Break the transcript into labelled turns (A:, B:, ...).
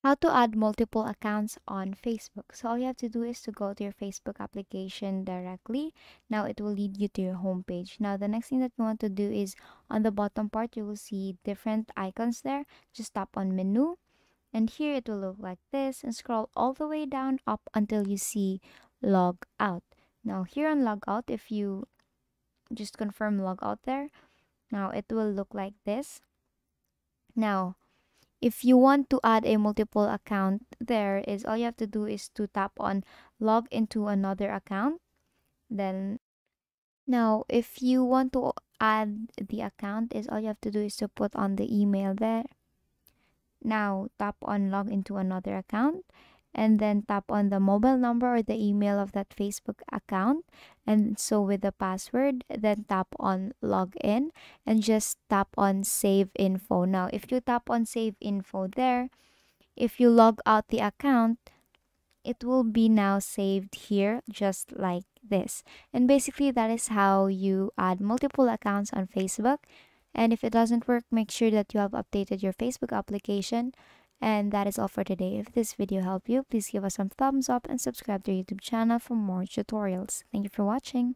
A: How to add multiple accounts on Facebook. So all you have to do is to go to your Facebook application directly. Now it will lead you to your homepage. Now the next thing that you want to do is on the bottom part you will see different icons there. Just tap on menu, and here it will look like this, and scroll all the way down up until you see log out. Now here on log out, if you just confirm log out there, now it will look like this. Now if you want to add a multiple account, there is all you have to do is to tap on log into another account. Then now if you want to add the account, is all you have to do is to put on the email there. Now tap on log into another account, and then tap on the mobile number or the email of that Facebook account, and so with the password, then tap on log in and just tap on save info. Now if you tap on save info there, if you log out the account, it will be now saved here just like this. And basically that is how you add multiple accounts on Facebook. And if it doesn't work, make sure that you have updated your Facebook application. And that is all for today. If this video helped you, please give us some thumbs up and subscribe to our YouTube channel for more tutorials. Thank you for watching.